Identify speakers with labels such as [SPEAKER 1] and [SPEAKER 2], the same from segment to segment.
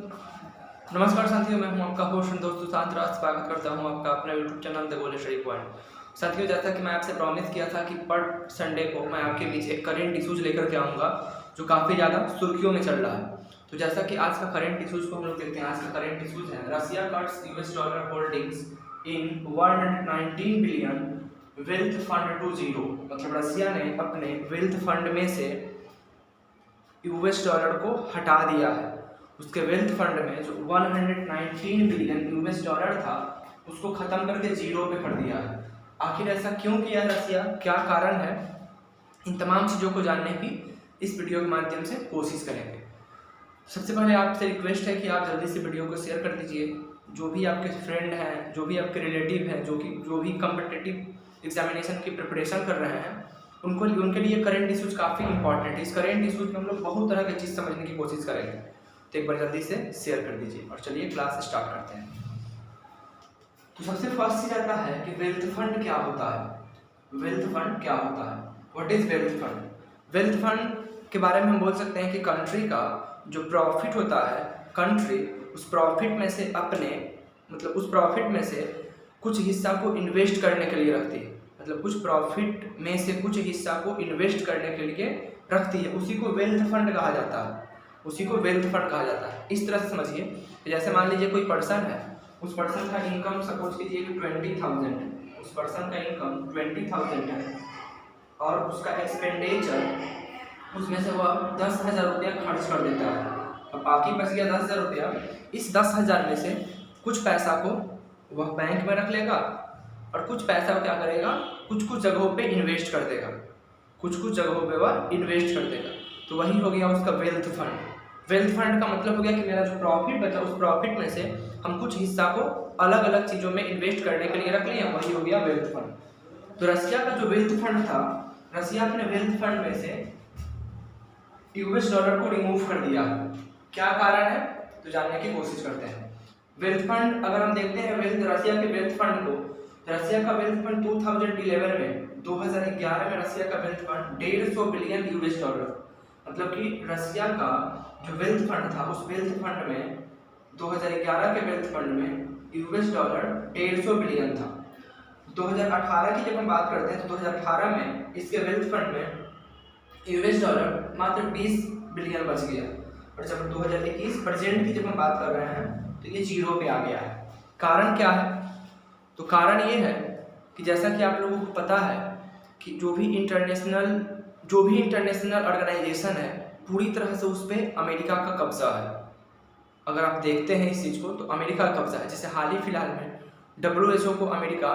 [SPEAKER 1] नमस्कार साथियों, मैं हूं आपका होस्ट दोस्तों शांतराज। स्वागत करता हूं आपका अपने YouTube channel the gold study point. साथियों, जैसा कि मैं आपसे प्रॉमिस किया था कि पर संडे को मैं आपके बीच एक करेंट इशूज लेकर के आऊँगा जो काफ़ी ज़्यादा सुर्खियों में चल रहा है। तो जैसा कि आज का करेंट इशूज को हम लोग देखते हैं। आज का करेंट इशूज है Russia cuts US dollar holdings in 119 billion wealth fund to zero. मतलब रसिया ने अपने वेल्थ फंड में से यूएस डॉलर को हटा दिया है। उसके वेल्थ फंड में जो 119 बिलियन यूएस डॉलर था उसको खत्म करके जीरो पे कर दिया है। आखिर ऐसा क्यों किया रसिया, क्या कारण है, इन तमाम चीज़ों को जानने की इस वीडियो के माध्यम से कोशिश करेंगे। सबसे पहले आपसे रिक्वेस्ट है कि आप जल्दी से वीडियो को शेयर कर दीजिए। जो भी आपके फ्रेंड हैं, जो भी आपके रिलेटिव हैं, जो भी कम्पिटिटिव एग्जामिनेशन की प्रिपरेशन कर रहे हैं, उनके लिए करंट इशूज काफ़ी इंपॉर्टेंट है। इस करंट इशूज में हम लोग बहुत तरह की चीज़ समझने की कोशिश करेंगे, तो एक बार जल्दी से शेयर कर दीजिए और चलिए क्लास स्टार्ट करते हैं। तो सबसे फर्स्ट चीज आता है कि वेल्थ फंड क्या होता है। वेल्थ फंड क्या होता है, what is wealth fund. Wealth fund के बारे में हम बोल सकते हैं कि कंट्री का जो प्रॉफिट होता है, कंट्री उस प्रॉफिट में से उस प्रॉफिट में से कुछ हिस्सा को इन्वेस्ट करने के लिए रखती है। मतलब कुछ प्रॉफिट में से कुछ हिस्सा को इन्वेस्ट करने के लिए रखती है, उसी को वेल्थ फंड कहा जाता है। उसी को वेल्थ फंड कहा जाता है। इस तरह से समझिए, जैसे मान लीजिए कोई पर्सन है, उस पर्सन का इनकम सपोज कीजिए कि 20,000 है। उस पर्सन का इनकम 20,000 है और उसका एक्सपेंडिचर उसमें से वह 10,000 रुपया खर्च कर देता है और बाकी बच गया 10,000 रुपया। इस 10,000 में से कुछ पैसा को वह बैंक में रख लेगा और कुछ पैसा क्या करेगा, कुछ कुछ जगहों पे इन्वेस्ट कर देगा, कुछ कुछ जगहों पे वह इन्वेस्ट कर देगा। तो वही हो गया उसका वेल्थ फंड। वेल्थ फंड का मतलब हो गया कि मेरा जो प्रॉफिट बचा उस प्रॉफिट में से हम कुछ हिस्सा को अलग अलग चीज़ों में इन्वेस्ट करने के लिए रख लिए, वही हो गया वेल्थ फंड। तो रसिया का जो वेल्थ फंड था, रसिया अपने वेल्थ फंड में से यूएस डॉलर को रिमूव कर दिया। क्या कारण है तो जानने की कोशिश करते हैं। वेल्थ फंड अगर हम देखते हैं रसिया के वेल्थ फंड को, रसिया का वेल्थ फंड 2011 में रसिया का wealth fund 150 billion US dollar, मतलब कि रसिया का जो वेल्थ फंड था उस वेल्थ फंड में 2011 के वेल्थ फंड में यूएस डॉलर 150 बिलियन था। 2018 की जब हम बात करते हैं तो 2018 में इसके वेल्थ फंड में यूएस डॉलर मात्र 20 बिलियन बच गया और जब 2021 प्रेजेंट की जब हम बात कर रहे हैं तो ये जीरो पे आ गया है। कारण क्या है, तो कारण ये है कि जैसा कि आप लोगों को पता है कि जो भी इंटरनेशनल ऑर्गेनाइजेशन है पूरी तरह से उस पर अमेरिका का कब्जा है। अगर आप देखते हैं इस चीज़ को तो अमेरिका का कब्जा है। जैसे हाल ही फिलहाल में WHO को अमेरिका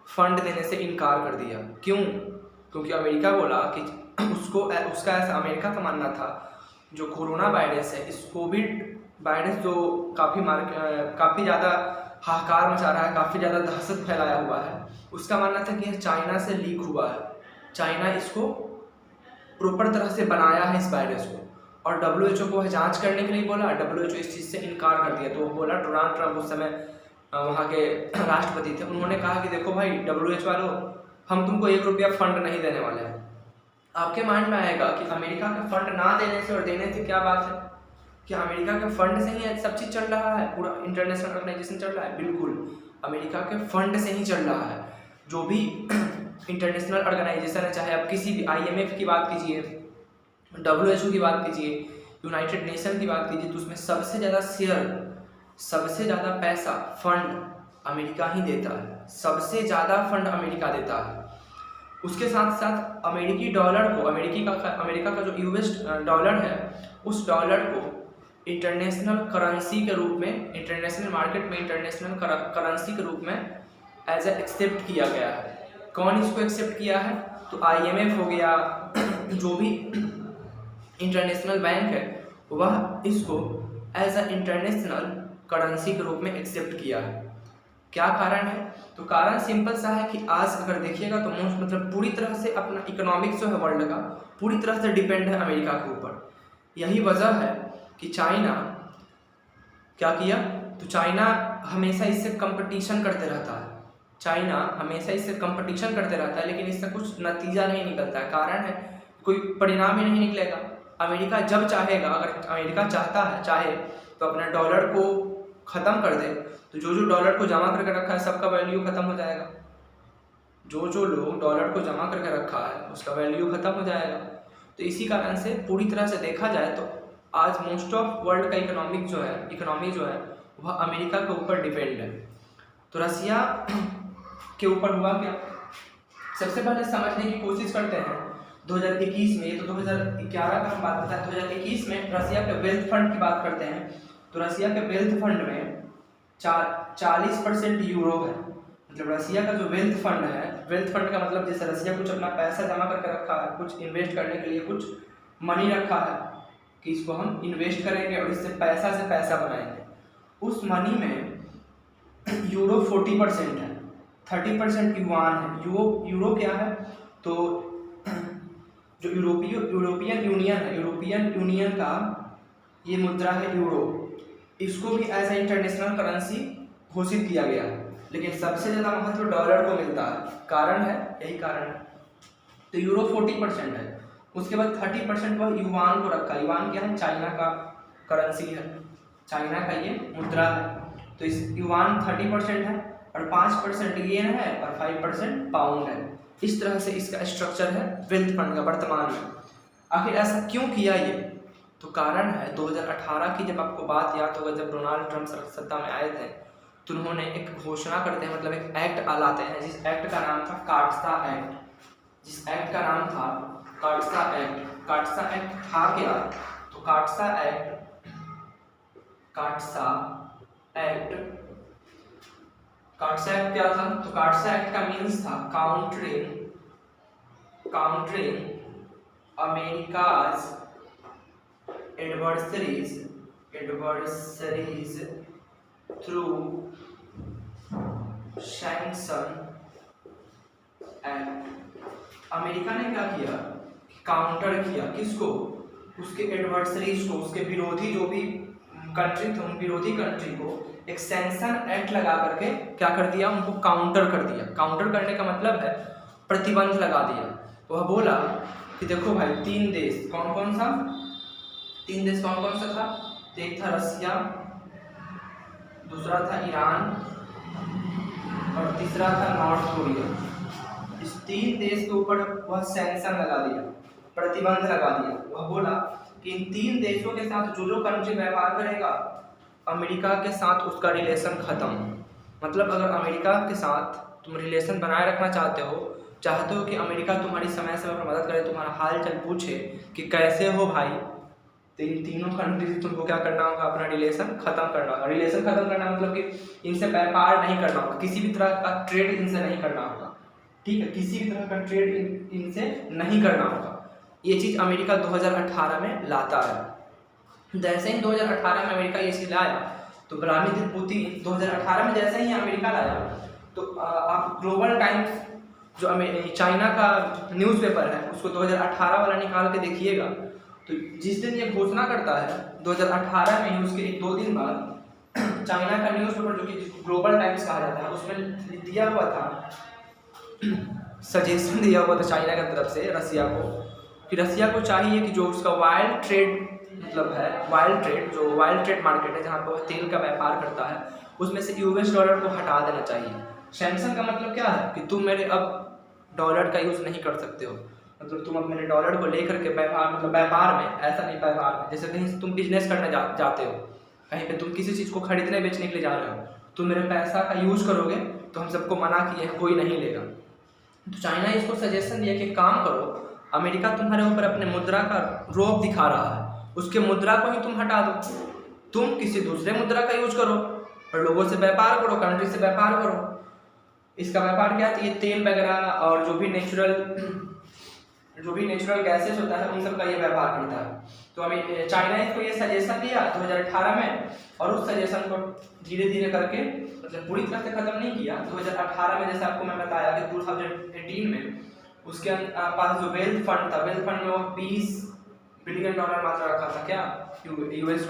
[SPEAKER 1] फंड देने से इनकार कर दिया। क्यों? क्योंकि अमेरिका बोला कि उसका ऐसा अमेरिका का मानना था जो कोरोना वायरस है, इस कोविड वायरस जो काफ़ी ज़्यादा हाहाकार मचा रहा है, काफ़ी ज़्यादा दहशत फैलाया हुआ है, उसका मानना था कि यह चाइना से लीक हुआ है। चाइना इसको प्रॉपर तरह से बनाया है इस वायरस को, और WHO को जांच करने के लिए बोला। WHO इस चीज़ से इनकार कर दिया। तो वो बोला, डोनाल्ड ट्रंप उस समय वहाँ के राष्ट्रपति थे, उन्होंने कहा कि देखो भाई WHO वालों, हम तुमको 1 रुपया फंड नहीं देने वाले हैं। आपके माइंड में आएगा कि अमेरिका का फंड ना देने से और देने से क्या बात है, क्या अमेरिका के फंड से ही सब चीज़ चल रहा है, पूरा इंटरनेशनल ऑर्गेनाइजेशन चल रहा है? बिल्कुल, अमेरिका के फंड से ही चल रहा है। जो भी इंटरनेशनल ऑर्गेनाइजेशन है, चाहे आप किसी भी IMF की बात कीजिए, WHO की बात कीजिए, यूनाइटेड नेशन की बात कीजिए, तो उसमें सबसे ज़्यादा शेयर, सबसे ज़्यादा पैसा फंड अमेरिका ही देता है। सबसे ज़्यादा फंड अमेरिका देता है। उसके साथ साथ अमेरिकी डॉलर को, अमेरिका का जो यूएस डॉलर है, उस डॉलर को इंटरनेशनल करेंसी के रूप में, इंटरनेशनल मार्केट में इंटरनेशनल करेंसी के रूप में एज एक्सेप्ट किया गया है। कौन इसको एक्सेप्ट किया है? तो IMF हो गया, जो भी इंटरनेशनल बैंक है वह इसको एज अ इंटरनेशनल करेंसी के रूप में एक्सेप्ट किया है। क्या कारण है? तो कारण सिंपल सा है कि आज अगर देखिएगा तो मतलब पूरी तरह से अपना इकोनॉमिक्स जो है वर्ल्ड का पूरी तरह से डिपेंड है अमेरिका के ऊपर। यही वजह है कि चाइना क्या किया, तो चाइना हमेशा इससे कंपटीशन करते रहता है। चाइना हमेशा इससे कंपटीशन करते रहता है, लेकिन इससे कुछ नतीजा नहीं निकलता है। कारण है कोई परिणाम ही नहीं निकलेगा। अमेरिका जब चाहेगा, अगर अमेरिका चाहे तो अपने डॉलर को ख़त्म कर दे, तो जो जो डॉलर को जमा करके रखा है सबका वैल्यू ख़त्म हो जाएगा। जो जो लोग डॉलर को जमा करके रखा है उसका वैल्यू ख़त्म हो जाएगा। तो इसी कारण से पूरी तरह से देखा जाए तो आज मोस्ट ऑफ वर्ल्ड का इकोनॉमी जो है वह अमेरिका के ऊपर डिपेंड है। तो रसिया के ऊपर हुआ क्या, सबसे पहले समझने की कोशिश करते हैं। 2021 में, ये तो 2011 का हम बात करते हैं, 2021 में रसिया के वेल्थ फंड की बात करते हैं। तो रसिया के वेल्थ फंड में 40% यूरो है। मतलब रसिया का जो वेल्थ फंड है, वेल्थ फंड का मतलब जैसे रसिया कुछ अपना पैसा जमा करके रखा है, कुछ इन्वेस्ट करने के लिए कुछ मनी रखा है कि इसको हम इन्वेस्ट करेंगे और इससे पैसा बनाएंगे। उस मनी में यूरो 40% है, 30% युआन है। यूरो क्या है, तो जो यूरोपियन यूनियन का ये मुद्रा है यूरो, इसको भी एज ए इंटरनेशनल करेंसी घोषित किया गया। लेकिन सबसे ज़्यादा महत्व डॉलर को मिलता है, कारण है, यही कारण है। तो यूरो 40% है। उसके बाद 30% वह युआन को रखा। युआन क्या है, चाइना का करेंसी है, चाइना का ये मुद्रा है। तो इस युआन 30% है और 5% येन है और 5% पाउंड है। इस तरह से इसका स्ट्रक्चर है वेल्थ फंड का वर्तमान में। आखिर ऐसा क्यों किया ये, तो कारण है 2018 की, जब आपको बात याद होगा, जब डोनाल्ड ट्रंप सत्ता में आए थे तो उन्होंने एक घोषणा करते हैं, मतलब एक एक्ट लाते हैं, जिस एक्ट का नाम था काटसा एक्ट। जिस एक्ट का नाम था काटसा एक्ट। काटसा एक्ट था क्या, तो काटसा एक्ट क्या था, तो काटसा एक्ट का मीन्स था countering America's adversaries through sanction act. America ने क्या किया, काउंटर किया, किसको, उसके एडवर्सरीज को, उसके विरोधी जो भी कंट्री थे, उन विरोधी कंट्री को एक सैंक्शन एक्ट लगा करके क्या कर दिया, उनको काउंटर कर दिया। काउंटर करने का मतलब है प्रतिबंध लगा दिया। वह बोला कि देखो भाई, तीन देश कौन कौन सा था, तो एक था रसिया, दूसरा था ईरान और तीसरा था नॉर्थ कोरिया। इस तीन देश के ऊपर वह सैंक्शन लगा दिया, प्रतिबंध लगा दिया। वह बोला कि इन तीन देशों के साथ जो कंट्री व्यवहार करेगा, अमेरिका के साथ उसका रिलेशन खत्म। मतलब अगर अमेरिका के साथ तुम रिलेशन बनाए रखना चाहते हो कि अमेरिका तुम्हारी समय समय पर मदद करे, तुम्हारा हाल चाल पूछे कि कैसे हो भाई, तो इन तीनों कंट्री से तुमको क्या करना होगा, अपना रिलेशन खत्म करना होगा। रिलेशन खत्म करना मतलब कि इनसे व्यापार नहीं करना होगा, किसी भी तरह का ट्रेड इनसे नहीं करना होगा, ठीक है, किसी भी तरह का ट्रेड इनसे नहीं करना होगा। ये चीज़ अमेरिका 2018 में लाता है। जैसे ही 2018 में अमेरिका ये चीज़ लाया, तो व्लादिमीर पुतिन 2018 में जैसे ही अमेरिका लाया, तो आप ग्लोबल टाइम्स जो चाइना का न्यूज़पेपर है उसको 2018 वाला निकाल के देखिएगा, तो जिस दिन ये घोषणा करता है 2018 में, उसके 1-2 दिन बाद चाइना का न्यूज़पेपर जो कि जिसको ग्लोबल टाइम्स कहा जाता है, उसमें दिया हुआ था, सजेशन दिया हुआ था चाइना की तरफ से रसिया को, कि रसिया को चाहिए कि जो उसका वाइल्ड ट्रेड मतलब है, जो वाइल्ड ट्रेड मार्केट है जहाँ पर वह तेल का व्यापार करता है, उसमें से यूएस डॉलर को हटा देना चाहिए। सैंक्शन का मतलब क्या है कि तुम मेरे अब डॉलर का यूज़ नहीं कर सकते हो, मतलब तुम अब मेरे डॉलर को लेकर के व्यापार में, ऐसा नहीं व्यापार में, जैसे कहीं तुम बिजनेस करने जाते हो, कहीं पे तुम किसी चीज़ को खरीदने बेचने के लिए जा रहे हो, तुम मेरे पैसा का यूज़ करोगे तो हम सबको मना किए हैं, कोई नहीं लेगा। तो चाइना इसको सजेशन दिया कि काम करो, अमेरिका तुम्हारे ऊपर अपने मुद्रा का रोब दिखा रहा है, उसके मुद्रा को ही तुम हटा दो, तुम किसी दूसरे मुद्रा का यूज करो और लोगों से व्यापार करो, कंट्री से व्यापार करो। इसका व्यापार क्या है, ये तेल वगैरह और जो भी नेचुरल गैसेस होता है उन सब का ये व्यापार करता है। तो अभी चाइना इसको ये सजेशन दिया 2018 में, और उस सजेशन को धीरे धीरे करके, मतलब पूरी तरह से खत्म नहीं किया। 2018 में जैसे आपको मैं बताया कि 2018 में उसके पास जो वेल्थ फंड था, वेल्थ फंड में वो $20 बिलियन मात्र रखा था, क्या, यूएस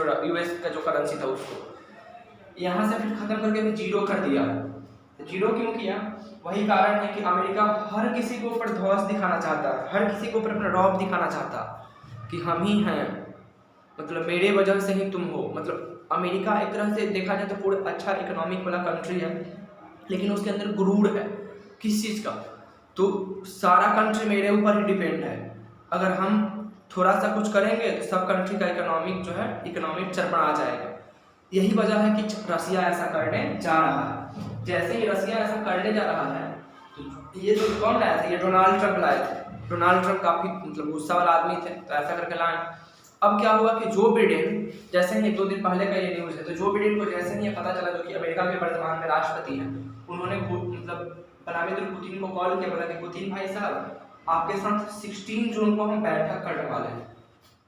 [SPEAKER 1] का जो करेंसी था उसको। यहाँ से फिर खत्म करके फिर जीरो कर दिया। जीरो क्यों किया, वही कारण है कि अमेरिका हर किसी के ऊपर ध्वस्त दिखाना चाहता है, हर किसी के ऊपर अपना रौब दिखाना चाहता है। कि हम ही हैं, मतलब मेरे वजह से ही तुम हो। मतलब अमेरिका एक तरह से देखा जाए तो पूरा अच्छा इकोनॉमिक वाला कंट्री है, लेकिन उसके अंदर गुरूर है। किस चीज़ का? तो सारा कंट्री मेरे ऊपर ही डिपेंड है, अगर हम थोड़ा सा कुछ करेंगे तो सब कंट्री का इकोनॉमिक जो है इकोनॉमिक चरमरा जाएगा। यही वजह है कि रसिया ऐसा करने जा रहा है। जैसे ही रसिया ऐसा करने जा रहा है तो ये जो कौन लाया था, ये डोनाल्ड ट्रंप लाए थे। डोनाल्ड ट्रंप काफ़ी मतलब गुस्सा वाला आदमी थे, तो ऐसा करके लाए। अब क्या हुआ कि जो बिडेन, जैसे ही 2 दिन पहले का ये न्यूज़ है, तो जो बिडेन को जैसे ही ये पता चला, जो कि अमेरिका के वर्तमान में राष्ट्रपति हैं, उन्होंने मतलब व्लादिमीर पुतिन को कॉल किया, बोला कि पुतिन भाई साहब आपके साथ 16 जून को हम बैठक करने वाले हैं।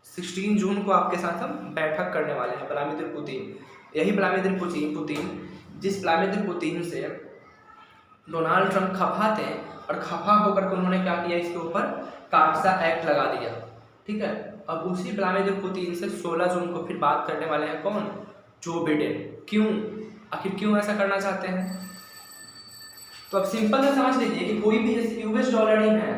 [SPEAKER 1] 16 जून को आपके साथ हम बैठक करने वाले हैं। व्लादिमीर पुतिन, यही व्लादिमीर पुतिन जिस व्लादिमीर पुतिन से डोनाल्ड ट्रंप खफा थे, और खफा होकर के उन्होंने क्या किया, इसके ऊपर काटसा एक्ट लगा दिया। ठीक है, अब उसी व्लादिमीर पुतिन से 16 जून को फिर बात करने वाले हैं कौन? Joe Biden. क्यों? आखिर क्यों ऐसा करना चाहते हैं? तो अब सिंपल से समझ लीजिए कि कोई भी जैसे यूएस डॉलर ही है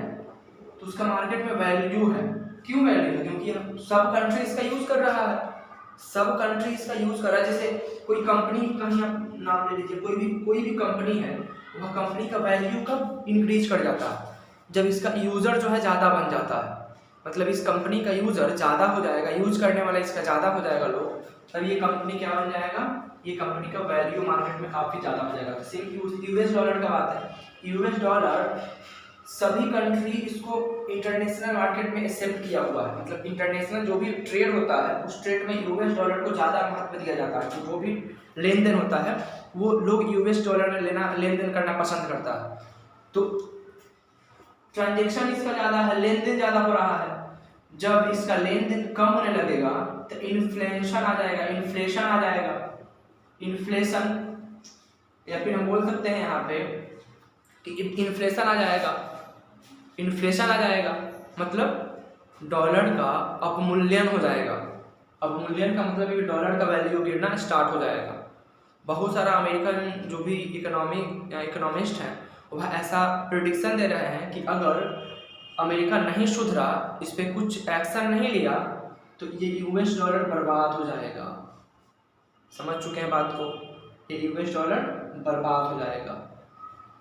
[SPEAKER 1] तो उसका मार्केट में वैल्यू है। क्यों वैल्यू है? क्योंकि सब कंट्री इसका यूज कर रहा है, सब कंट्री इसका यूज कर रहा है। जैसे कोई कंपनी का ही आप नाम ले लीजिए, कोई भी कंपनी है, वह कंपनी का वैल्यू कब इंक्रीज कर जाता है? जब इसका यूजर जो है ज़्यादा बन जाता है, मतलब इस कंपनी का यूजर ज़्यादा हो जाएगा, यूज करने वाला इसका ज़्यादा हो जाएगा लोग, तब ये कंपनी क्या बन जाएगा, ये कंपनी का वैल्यू मार्केट में काफ़ी ज़्यादा हो जाएगा। सेम यूएस डॉलर का बात है। यूएस डॉलर सभी कंट्री इसको इंटरनेशनल मार्केट में एक्सेप्ट किया हुआ है, मतलब इंटरनेशनल जो भी ट्रेड होता है उस ट्रेड में यूएस डॉलर को ज़्यादा महत्व दिया जाता है। जो भी लेन देन होता है वो लोग यूएस डॉलर में लेन देन करना पसंद करता है। तो ट्रांजेक्शन इसका ज़्यादा है, लेन देन ज़्यादा हो रहा है। जब इसका लेन देन कम होने लगेगा तो इन्फ्लेशन आ जाएगा, इन्फ्लेशन आ जाएगा, इन्फ्लेशन, या फिर हम बोल सकते हैं यहाँ पे कि इन्फ्लेशन आ जाएगा। इन्फ्लेशन आ जाएगा मतलब डॉलर का अपमूल्यन हो जाएगा। अपमूल्यन का मतलब कि डॉलर का वैल्यू गिरना स्टार्ट हो जाएगा। बहुत सारा अमेरिकन जो भी इकोनॉमिस्ट हैं वह ऐसा प्रिडिक्शन दे रहे हैं कि अगर अमेरिका नहीं सुधरा, इस पर कुछ एक्शन नहीं लिया, तो ये यूएस डॉलर बर्बाद हो जाएगा। समझ चुके हैं बात को, ये यूएस डॉलर बर्बाद हो जाएगा।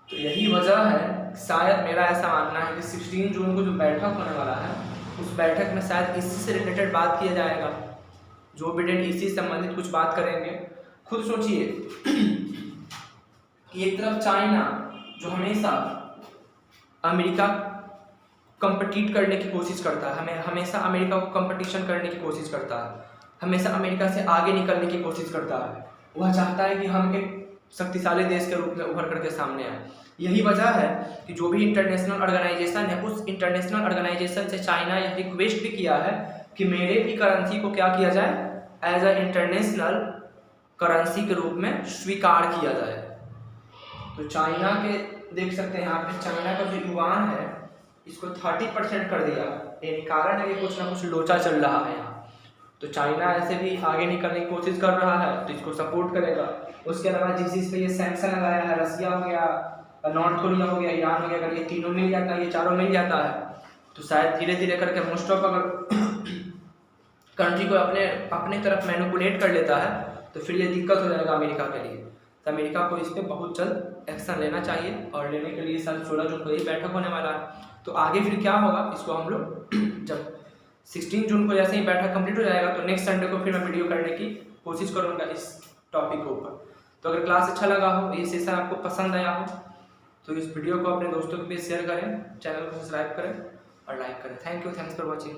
[SPEAKER 1] तो यही वजह है, शायद मेरा ऐसा मानना है कि 16 जून को जो बैठक होने वाला है उस बैठक में शायद इसी से रिलेटेड बात किया जाएगा। जो बिडेन इसी से संबंधित कुछ बात करेंगे। खुद सोचिए कि एक तरफ चाइना जो हमेशा अमेरिका कंपीट करने की कोशिश करता है, हमेशा अमेरिका को कंपटीशन करने की कोशिश करता है, हमेशा अमेरिका से आगे निकलने की कोशिश करता है। वह चाहता है कि हम एक शक्तिशाली देश के रूप में उभर करके सामने आए। यही वजह है कि जो भी इंटरनेशनल ऑर्गेनाइजेशन है, उस इंटरनेशनल ऑर्गेनाइजेशन से चाइना यह रिक्वेस्ट भी किया है कि मेरे भी करेंसी को क्या किया जाए, एज अ इंटरनेशनल करेंसी के रूप में स्वीकार किया जाए। तो चाइना के देख सकते हैं यहाँ पे, चाइना का जो युआन है इसको 30% कर दिया। यही कारण है कि कुछ ना कुछ लोचा चल रहा है यहाँ। तो चाइना ऐसे भी आगे निकलने की कोशिश कर रहा है, तो इसको सपोर्ट करेगा। उसके अलावा जिस चीज़ पे ये सैंक्शन लगाया है, रसिया हो गया, नॉर्थ कोरिया हो गया, ईरान हो गया, अगर ये तीनों मिल जाता है, ये चारों मिल जाता है, तो शायद धीरे धीरे करके मोस्ट ऑफ अगर कंट्री को अपने तरफ मैनिपुलेट कर लेता है तो फिर ये दिक्कत हो जाएगा अमेरिका के लिए। तो अमेरिका को इस पर बहुत जल्द एक्शन लेना चाहिए, और लेने के लिए साल 16 जून को यही बैठक होने वाला है। तो आगे फिर क्या होगा इसको हम लोग जब 16 जून को जैसे ही बैठक कंप्लीट हो जाएगा तो नेक्स्ट संडे को फिर मैं वीडियो करने की कोशिश करूँगा इस टॉपिक के ऊपर। तो अगर क्लास अच्छा लगा हो, ये सेशन आपको पसंद आया हो, तो इस वीडियो को अपने दोस्तों के बीच शेयर करें, चैनल को सब्सक्राइब करें और लाइक करें। Thank you, thanks for watching.